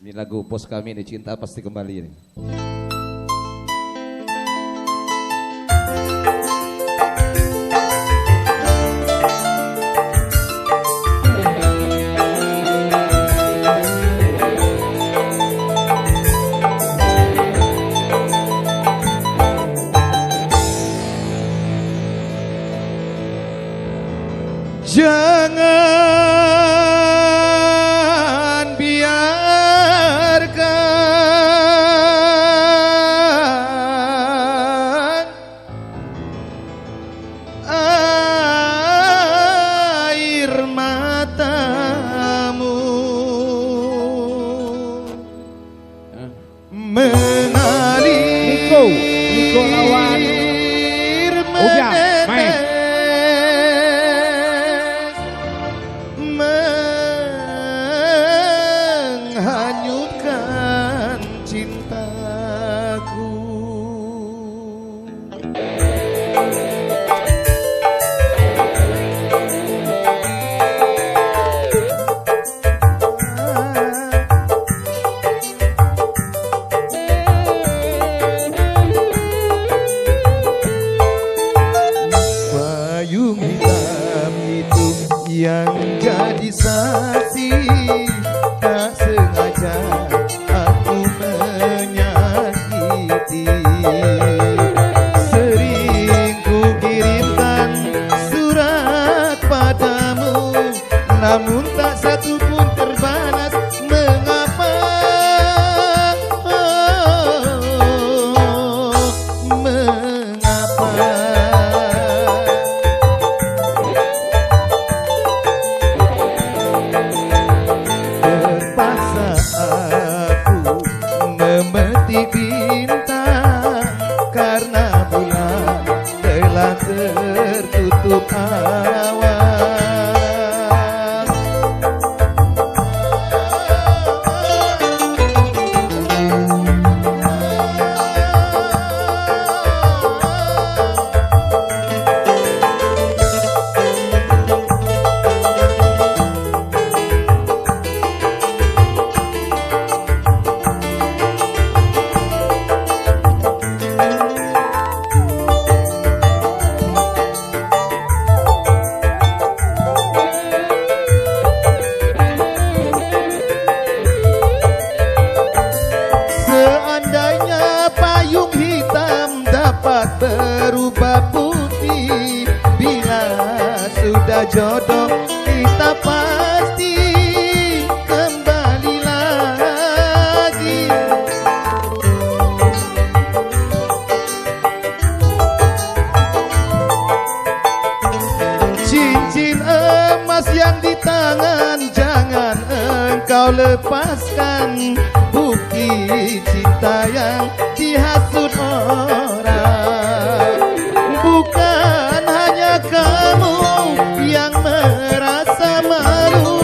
Ini lagu Pos Kami ini, Cinta Pasti Kembali ini. Jangan biarkan air matamu mengalir Niko lawan Uga, main. Menghanyutkan cintaku. Payung hitam itu yang jadi saksi, tak sengaja aku menyakiti. Sering ku kirimkan surat padamu, namun tak satu pun terbalas. Mengapa? Mengapa? Terpaksa aku memetik bintang karena bulan telah tertutup awan. Seandainya payung hitam dapat berubah putih, bila sudah jodoh kita pasti kembali lagi. Cincin emas yang di tangan jangan engkau lepaskan, bukti cinta yang dihasut orang. Bukan hanya kamu yang merasa malu,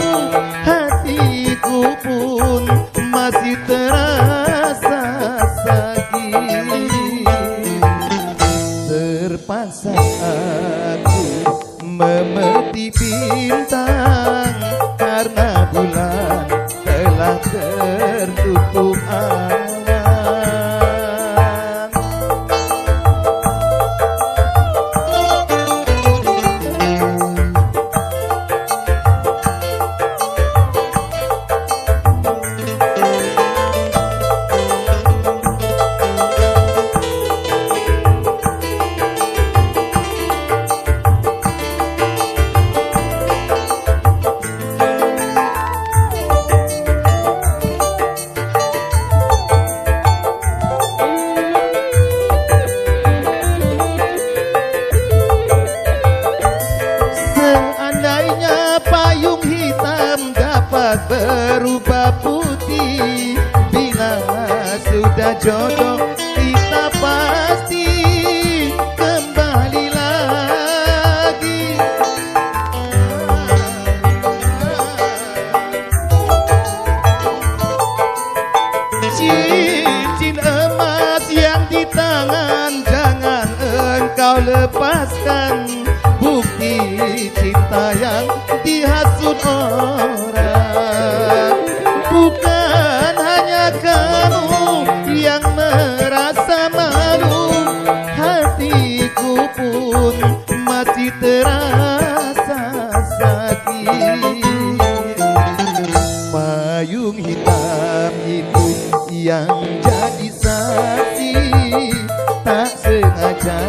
hatiku pun masih terasa sakit. Terpaksa aku memetik bintang karena bulan telah tertutup awan. Seandainya payung hitam dapat berubah putih, bila sudah jodoh kita pasti kembali lagi. Cincin emas yang di tangan jangan engkau lepaskan, bukti cinta yang dihasut orang. Bukan payung hitam itu yang jadi saksi. Tak sengaja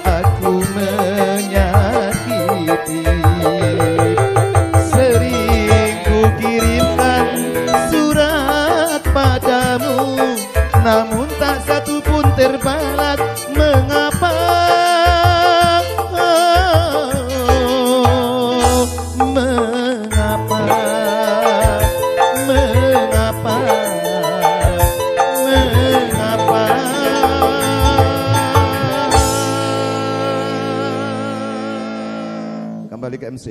aku menyakiti. Sering ku kirimkan surat padamu, namun tak satu pun terbalas. Mengapa? Mengapa? Mengapa? Mengapa? Kembali ke MC.